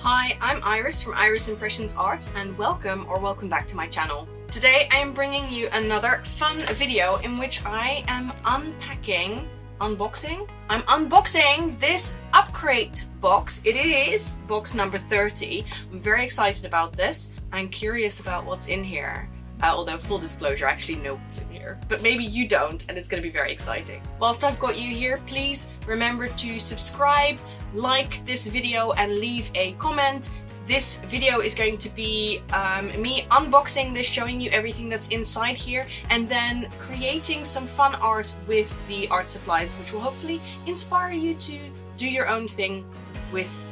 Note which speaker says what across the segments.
Speaker 1: Hi, I'm Iris from Iris Impressions Art and welcome back to my channel. Today I am bringing you another fun video in which I am I'm unboxing this Upcrate box. It is box number 30. I'm very excited about this. I'm curious about what's in here. Although full disclosure, I actually know what's in here, but maybe you don't, and it's going to be very exciting. Whilst I've got you here, please remember to subscribe, like this video, and leave a comment. This video is going to be me unboxing this, showing you everything that's inside here, and then creating some fun art with the art supplies, which will hopefully inspire you to do your own thing with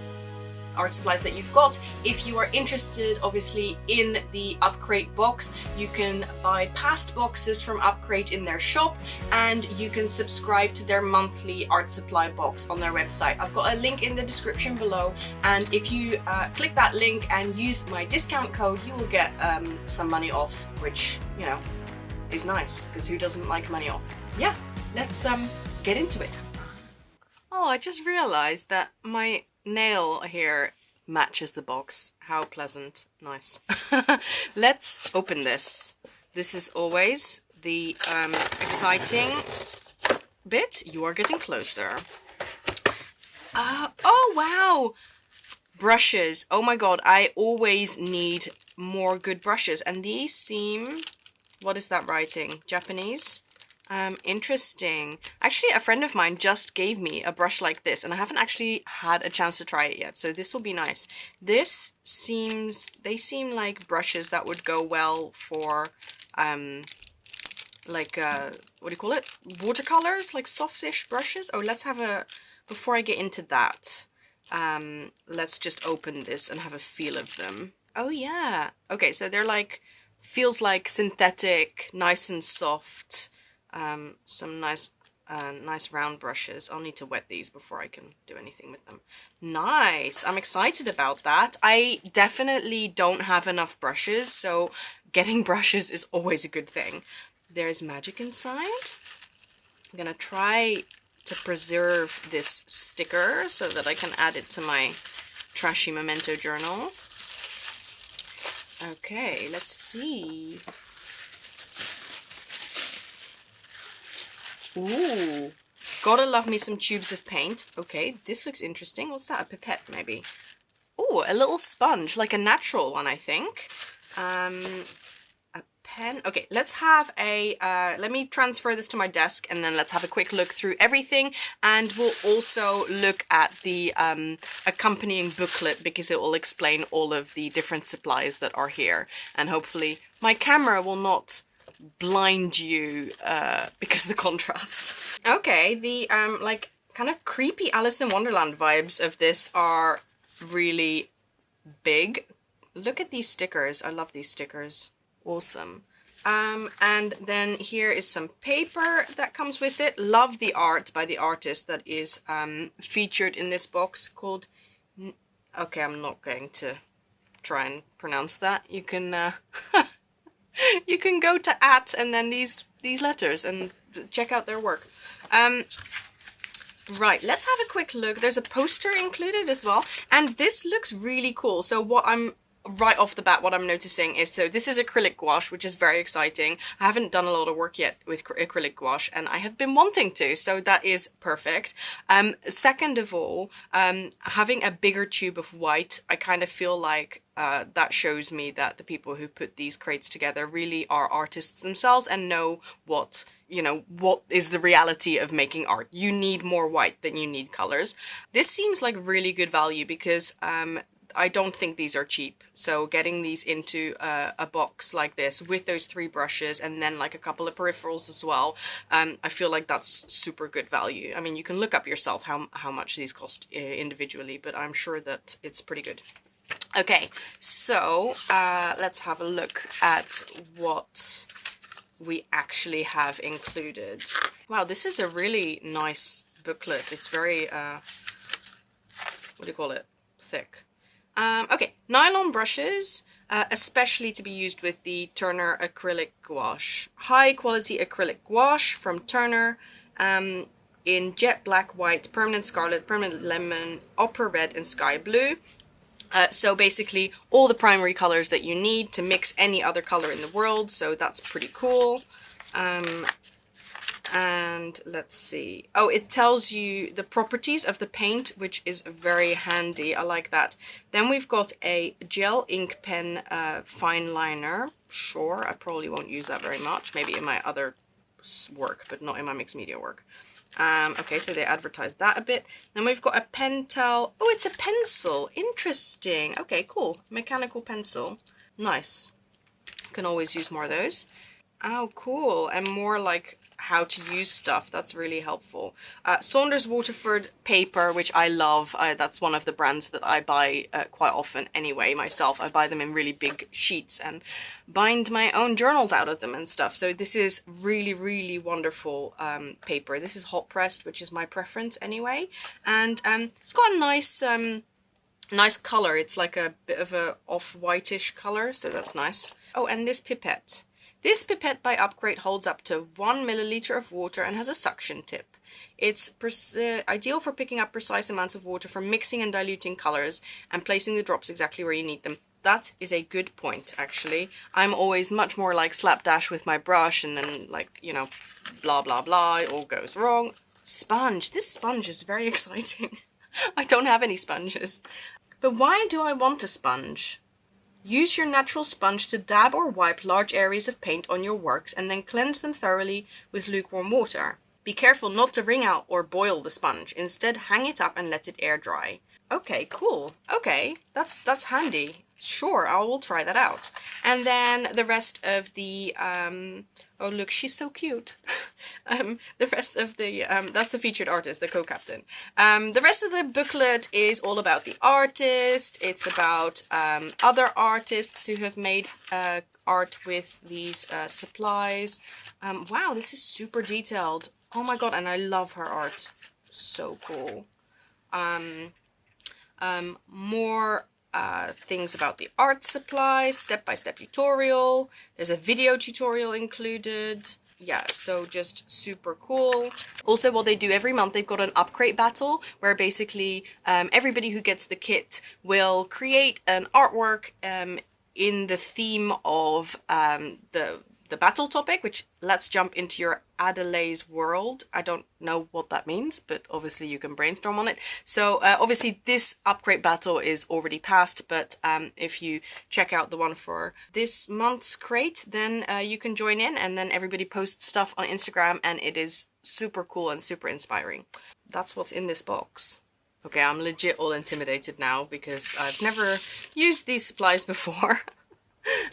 Speaker 1: art supplies that you've got. If you are interested, obviously, in the Upcrate box, you can buy past boxes from Upcrate in their shop, and you can subscribe to their monthly art supply box on their website. I've got a link in the description below, and if you click that link and use my discount code, you will get some money off, which, you know, is nice, because who doesn't like money off? Yeah, let's get into it. Oh, I just realized that my nail here matches the box. How pleasant. Nice. Let's open this. This is always the exciting bit. You are getting closer. Oh wow, brushes. Oh my god, I always need more good brushes, and these seem, what is that writing? Japanese? Interesting. Actually, a friend of mine just gave me a brush like this, and I haven't actually had a chance to try it yet, so this will be nice. They seem like brushes that would go well for, like, what do you call it? Watercolors, like softish brushes. Oh, let's have a, before I get into that, let's just open this and have a feel of them. Oh yeah. Okay, so they're like, feels like synthetic, nice and soft. Some nice round brushes. I'll need to wet these before I can do anything with them. Nice! I'm excited about that. I definitely don't have enough brushes, so getting brushes is always a good thing. There's magic inside. I'm gonna try to preserve this sticker so that I can add it to my trashy memento journal. Okay, let's see. Ooh, gotta love me some tubes of paint. Okay, this looks interesting. What's that? A pipette, maybe? Ooh, a little sponge, like a natural one, I think. A pen. Okay, let's have a, let me transfer this to my desk, and then let's have a quick look through everything, and we'll also look at the accompanying booklet, because it will explain all of the different supplies that are here, and hopefully my camera will not blind you because of the contrast. Okay, the like kind of creepy Alice in Wonderland vibes of this are really big. Look at these stickers. I love these stickers. Awesome. And then here is some paper that comes with it. Love the art by the artist that is featured in this box called, okay, I'm not going to try and pronounce that. You can you can go to and then these letters and check out their work. Right, let's have a quick look. There's a poster included as well, and this looks really cool. So what I'm right off the bat, what I'm noticing is, so this is acrylic gouache, which is very exciting. I haven't done a lot of work yet with acrylic gouache, and I have been wanting to, so that is perfect. Second of all, having a bigger tube of white, I kind of feel like that shows me that the people who put these crates together really are artists themselves and know what, you know, what is the reality of making art. You need more white than you need colors. This seems like really good value, because I don't think these are cheap. So getting these into a box like this with those 3 brushes and then like a couple of peripherals as well, I feel like that's super good value. I mean, you can look up yourself how much these cost individually, but I'm sure that it's pretty good. Okay, so let's have a look at what we actually have included. Wow, this is a really nice booklet. It's very, what do you call it? Thick. Okay, nylon brushes, especially to be used with the Turner Acryl Gouache. High quality acrylic gouache from Turner, in jet black, white, permanent scarlet, permanent lemon, opera red, and sky blue. So basically all the primary colors that you need to mix any other color in the world. So that's pretty cool. And let's see. Oh, it tells you the properties of the paint, which is very handy. I like that. Then we've got a gel ink pen fine liner. Sure, I probably won't use that very much. Maybe in my other work, but not in my mixed media work. Okay, so they advertised that a bit. Then we've got a Pentel. Oh, it's a pencil. Interesting. Okay, cool. Mechanical pencil. Nice. Can always use more of those. Oh, cool. And more like how to use stuff. That's really helpful. Saunders Waterford paper, which I love. That's one of the brands that I buy quite often anyway myself. I buy them in really big sheets and bind my own journals out of them and stuff. So this is really, really wonderful paper. This is hot pressed, which is my preference anyway. And it's got a nice color. It's like a bit of a off-whitish color, so that's nice. Oh, and this pipette. This pipette by Upcrate holds up to 1 milliliter of water and has a suction tip. It's ideal for picking up precise amounts of water for mixing and diluting colors and placing the drops exactly where you need them. That is a good point, actually. I'm always much more like slapdash with my brush and then like, you know, blah, blah, blah, it all goes wrong. Sponge. This sponge is very exciting. I don't have any sponges. But why do I want a sponge? Use your natural sponge to dab or wipe large areas of paint on your works and then cleanse them thoroughly with lukewarm water. Be careful not to wring out or boil the sponge. Instead, hang it up and let it air dry. Okay, cool. Okay, that's handy. Sure, I will try that out. And then the rest of the, oh look, she's so cute. The rest of the, that's the featured artist, the co-captain. The rest of the booklet is all about the artist. It's about other artists who have made art with these supplies. Wow, this is super detailed. Oh my god, and I love her art. So cool. More things about the art supply, step-by-step tutorial. There's a video tutorial included. Yeah, so just super cool. Also, what they do every month, they've got an Upcrate battle where basically everybody who gets the kit will create an artwork in the theme of the battle topic, which let's jump into your Adelaide's world. I don't know what that means, but obviously you can brainstorm on it. So obviously this Upcrate battle is already passed, but if you check out the one for this month's crate, then you can join in, and then everybody posts stuff on Instagram, and it is super cool and super inspiring. That's what's in this box. Okay, I'm legit all intimidated now because I've never used these supplies before.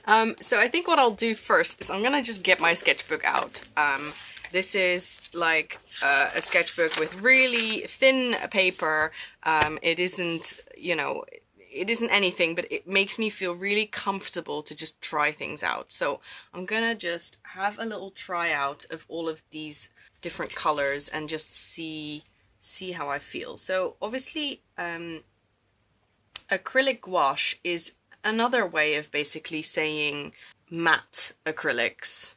Speaker 1: So I think what I'll do first is I'm gonna just get my sketchbook out. This is like a sketchbook with really thin paper. It isn't, you know, it isn't anything, but it makes me feel really comfortable to just try things out. So I'm gonna just have a little try out of all of these different colors and just see how I feel. So obviously acrylic gouache is another way of basically saying matte acrylics.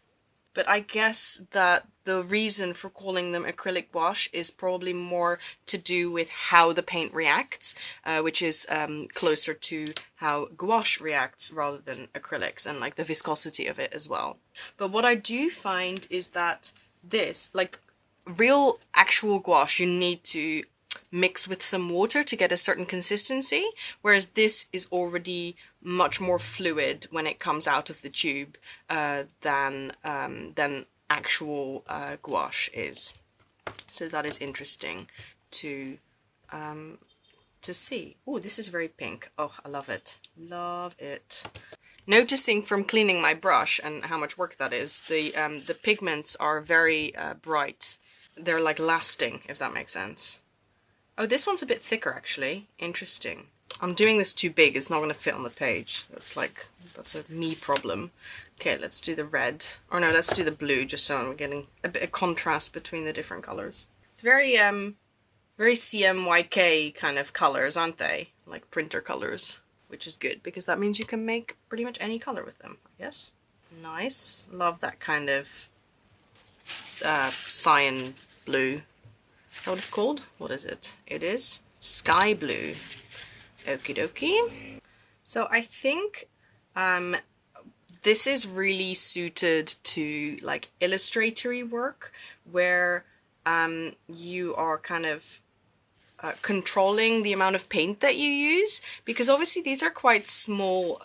Speaker 1: But I guess that the reason for calling them acrylic gouache is probably more to do with how the paint reacts, which is closer to how gouache reacts rather than acrylics, and like the viscosity of it as well. But what I do find is that this, like real actual gouache, you need to mix with some water to get a certain consistency, whereas this is already much more fluid when it comes out of the tube than actual gouache is. So that is interesting to see. Oh, this is very pink. Oh, I love it. Love it. Noticing from cleaning my brush and how much work that is, the pigments are very bright. They're like lasting, if that makes sense. Oh, this one's a bit thicker, actually. Interesting. I'm doing this too big. It's not going to fit on the page. That's a me problem. Okay, let's do the red. Or no, let's do the blue, just so I'm getting a bit of contrast between the different colors. It's very CMYK kind of colors, aren't they? Like printer colors, which is good, because that means you can make pretty much any color with them, I guess. Nice. Love that kind of cyan blue. Is that what it's called? What is it? It is sky blue. Okie dokie. So I think this is really suited to like illustratory work where you are kind of controlling the amount of paint that you use, because obviously these are quite small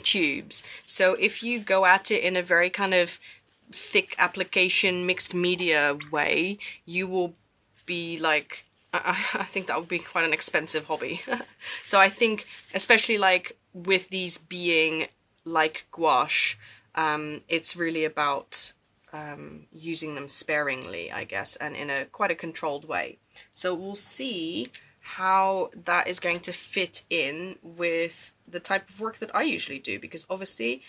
Speaker 1: tubes. So if you go at it in a very kind of thick application mixed media way, you will be like, I think that would be quite an expensive hobby. So I think especially like with these being like gouache, it's really about using them sparingly, I guess, and in a quite a controlled way. So we'll see how that is going to fit in with the type of work that I usually do, because obviously,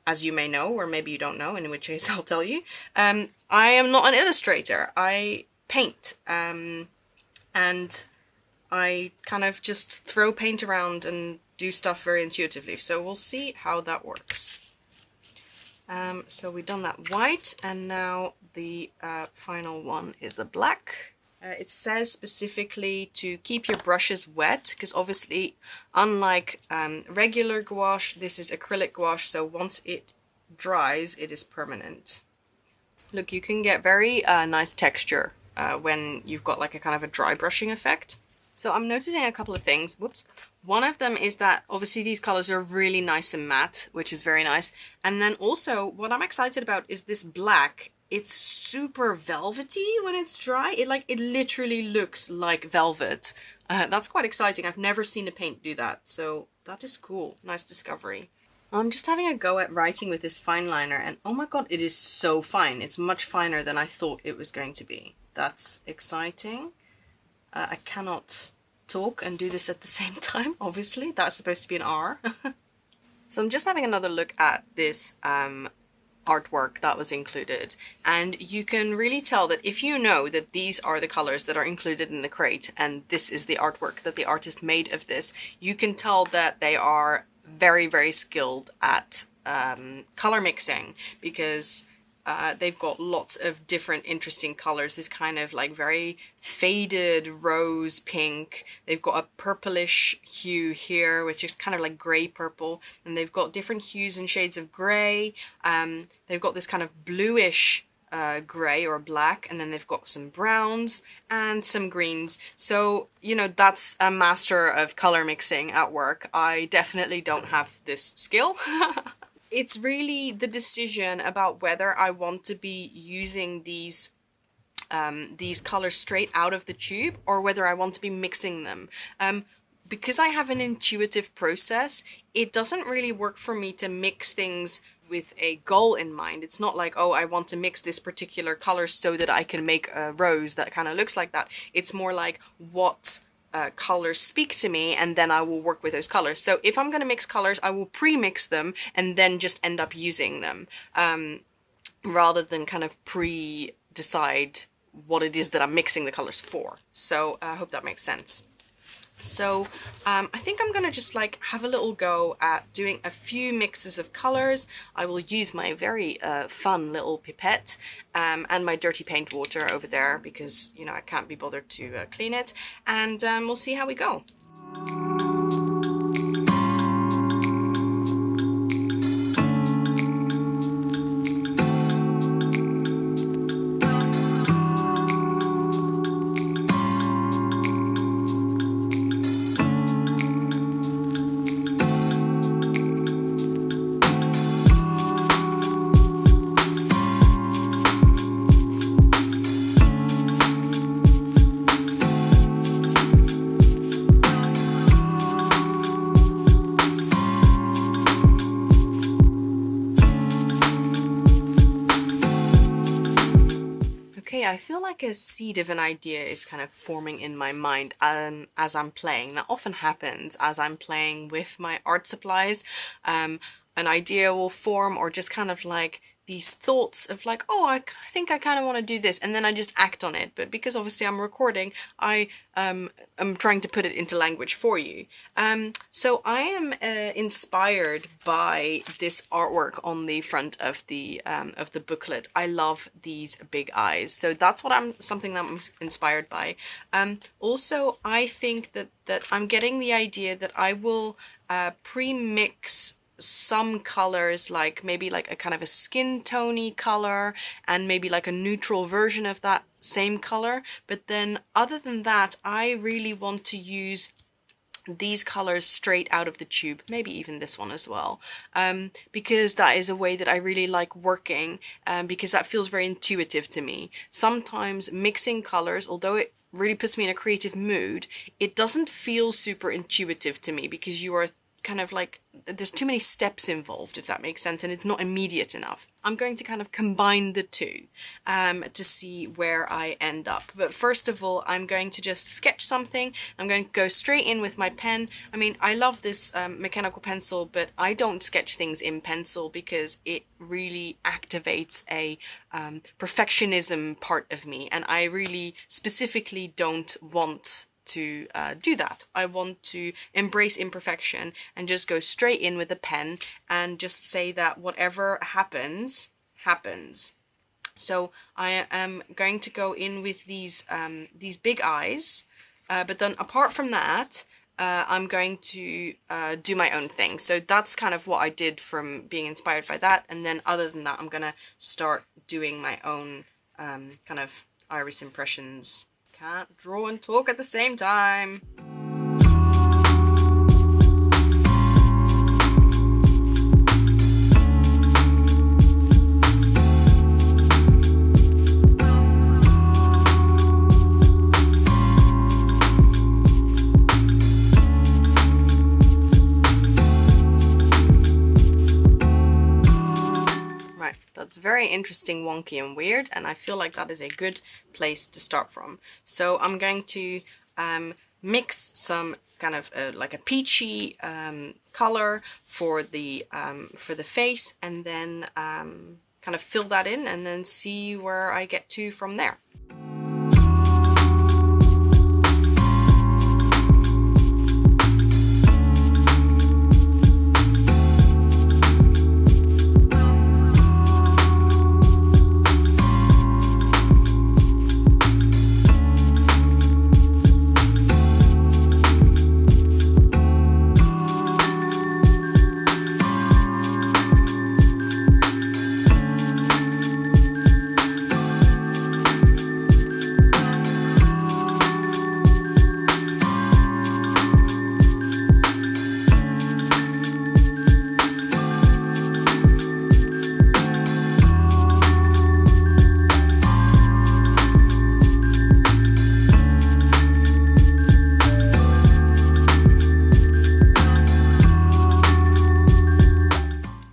Speaker 1: as you may know, or maybe you don't know, in which case I'll tell you, I am not an illustrator. I paint, and I kind of just throw paint around and do stuff very intuitively. So we'll see how that works. So we've done that white, and now the final one is the black. It says specifically to keep your brushes wet, because obviously, unlike regular gouache, this is acrylic gouache, so once it dries, it is permanent. Look, you can get very nice texture when you've got like a kind of a dry brushing effect. So I'm noticing a couple of things. Whoops. One of them is that obviously these colors are really nice and matte, which is very nice. And then also what I'm excited about is this black. It's super velvety when it's dry. It literally looks like velvet. That's quite exciting. I've never seen a paint do that. So that is cool. Nice discovery. I'm just having a go at writing with this fine liner, and oh my god, it is so fine. It's much finer than I thought it was going to be. That's exciting. I cannot talk and do this at the same time, obviously. That's supposed to be an R. So I'm just having another look at this artwork that was included, and you can really tell that if you know that these are the colors that are included in the crate and this is the artwork that the artist made of this, you can tell that they are very, very skilled at color mixing, because they've got lots of different interesting colors. This kind of like very faded rose pink. They've got a purplish hue here, which is kind of like gray purple. And they've got different hues and shades of gray. They've got this kind of bluish gray or black, and then they've got some browns and some greens. So, you know, that's a master of color mixing at work. I definitely don't have this skill. It's really the decision about whether I want to be using these colors straight out of the tube or whether I want to be mixing them. Because I have an intuitive process, it doesn't really work for me to mix things with a goal in mind. It's not like, oh, I want to mix this particular color so that I can make a rose that kind of looks like that. It's more like what colors speak to me, and then I will work with those colors. So if I'm going to mix colors, I will pre-mix them and then just end up using them, rather than kind of pre-decide what it is that I'm mixing the colors for. So I hope that makes sense. So I think I'm gonna just like have a little go at doing a few mixes of colors. I will use my very fun little pipette and my dirty paint water over there, because, you know, I can't be bothered to clean it, and we'll see how we go. Okay, I feel like a seed of an idea is kind of forming in my mind as I'm playing. That often happens as I'm playing with my art supplies. An idea will form, or just kind of like these thoughts of like, oh, think I kind of want to do this, and then I just act on it. But because obviously I'm recording, I am trying to put it into language for you. So I am inspired by this artwork on the front of the booklet. I love these big eyes, so that's something that I'm inspired by. Also, I think that I'm getting the idea that I will pre-mix some colors, like maybe like a kind of a skin tony color and maybe like a neutral version of that same color. But then other than that, I really want to use these colors straight out of the tube, maybe even this one as well, because that is a way that I really like working, because that feels very intuitive to me. Sometimes mixing colors, although it really puts me in a creative mood, it doesn't feel super intuitive to me, because you are kind of like, there's too many steps involved, if that makes sense, and it's not immediate enough. I'm going to kind of combine the two to see where I end up. But first of all, I'm going to just sketch something. I'm going to go straight in with my pen. I mean, I love this mechanical pencil, but I don't sketch things in pencil because it really activates a perfectionism part of me, and I really specifically don't want to do that. I want to embrace imperfection and just go straight in with a pen and just say that whatever happens, happens. So I am going to go in with these big eyes, but then apart from that, I'm going to do my own thing. So that's kind of what I did from being inspired by that. And then other than that, I'm gonna start doing my own kind of iris impressions. Can't draw and talk at the same time. That's very interesting, wonky and weird, and I feel like that is a good place to start from. So I'm going to mix some kind of like a peachy color for the face, and then kind of fill that in and then see where I get to from there.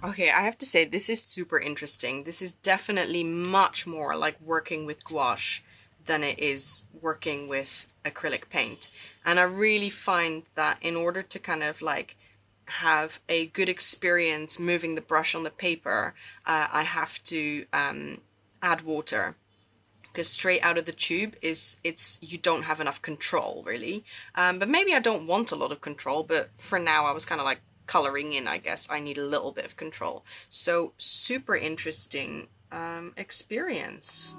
Speaker 1: Okay, I have to say, this is super interesting. This is definitely much more like working with gouache than it is working with acrylic paint. And I really find that in order to kind of like have a good experience moving the brush on the paper, I have to add water. Because straight out of the tube you don't have enough control, really. But maybe I don't want a lot of control, but for now I was kind of like coloring in, I guess. I need a little bit of control. So super interesting experience.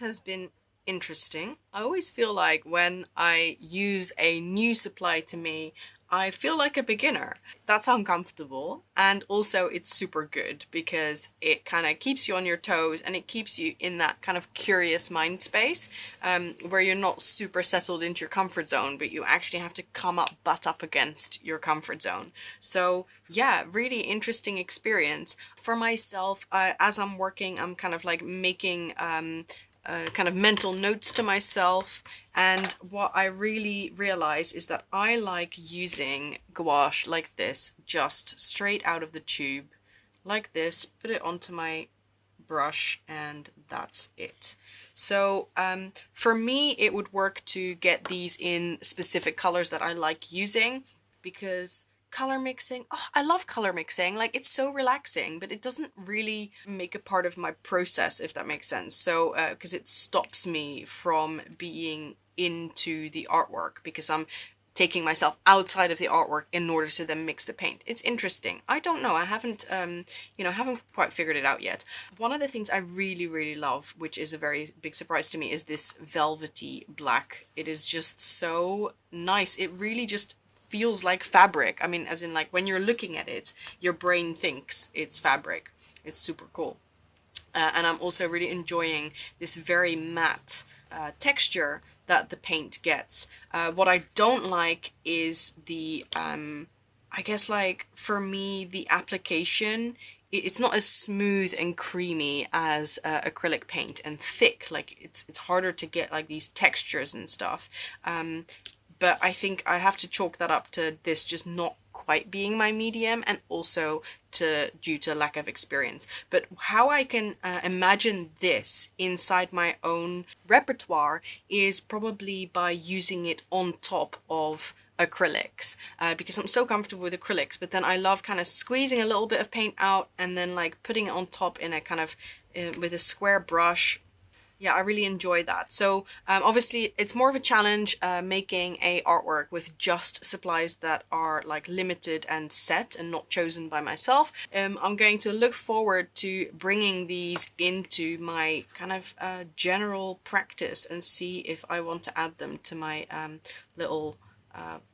Speaker 1: this has been interesting. I always feel like when I use a new supply to me, I feel like a beginner. That's uncomfortable, and also it's super good because it kind of keeps you on your toes and it keeps you in that kind of curious mind space where you're not super settled into your comfort zone, but you actually have to butt up against your comfort zone. So yeah, really interesting experience. For myself, as I'm working, I'm kind of like making kind of mental notes to myself, and what I really realize is that I like using gouache like this, just straight out of the tube, like this, put it onto my brush, and that's it. So for me it would work to get these in specific colors that I like using, because color mixing, oh, I love color mixing, like it's so relaxing, but it doesn't really make a part of my process, if that makes sense. So because it stops me from being into the artwork, because I'm taking myself outside of the artwork in order to then mix the paint. It's interesting. I don't know, I haven't haven't quite figured it out yet. One of the things I really love, which is a very big surprise to me, is this velvety black. It is just so nice. It really just feels like fabric. I mean, as in, like, when you're looking at it, your brain thinks it's fabric. It's super cool. And I'm also really enjoying this very matte texture that the paint gets. What I don't like is the, I guess, like, for me, the application, it's not as smooth and creamy as acrylic paint, and thick. Like, it's harder to get, like, these textures and stuff. But I think I have to chalk that up to this just not quite being my medium, and also due to lack of experience. But how I can imagine this inside my own repertoire is probably by using it on top of acrylics, because I'm so comfortable with acrylics, but then I love kind of squeezing a little bit of paint out and then like putting it on top in a kind of with a square brush. Yeah, I really enjoy that. So obviously it's more of a challenge making a artwork with just supplies that are like limited and set and not chosen by myself. I'm going to look forward to bringing these into my kind of general practice and see if I want to add them to my little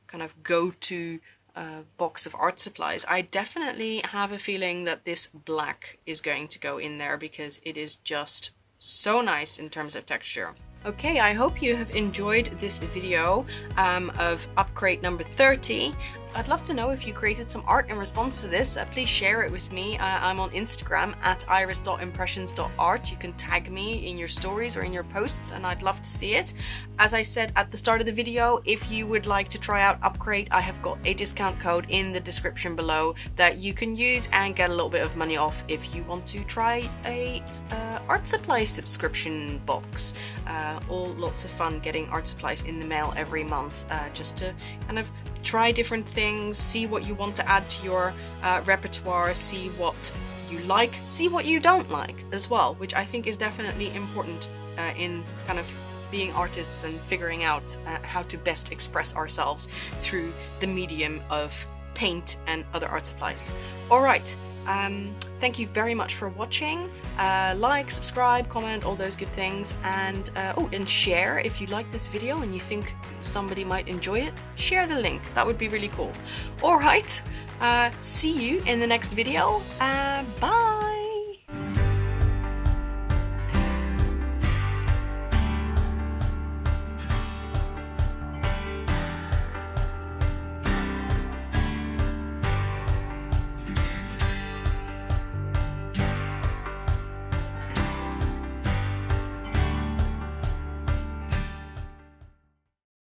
Speaker 1: kind of go-to box of art supplies. I definitely have a feeling that this black is going to go in there because it is just so nice in terms of texture. Okay, I hope you have enjoyed this video of Upcrate number 30. I'd love to know if you created some art in response to this. Please share it with me. I'm on Instagram at iris.impressions.art. You can tag me in your stories or in your posts, and I'd love to see it. As I said at the start of the video, if you would like to try out Upcrate, I have got a discount code in the description below that you can use and get a little bit of money off if you want to try a art supply subscription box. All lots of fun getting art supplies in the mail every month, just to kind of try different things, see what you want to add to your repertoire, see what you like, see what you don't like as well, which I think is definitely important in kind of being artists and figuring out how to best express ourselves through the medium of paint and other art supplies. Alright, thank you very much for watching. Like, subscribe, comment, all those good things, and and share if you like this video and you think somebody might enjoy it. Share the link, that would be really cool. Alright, see you in the next video. Bye!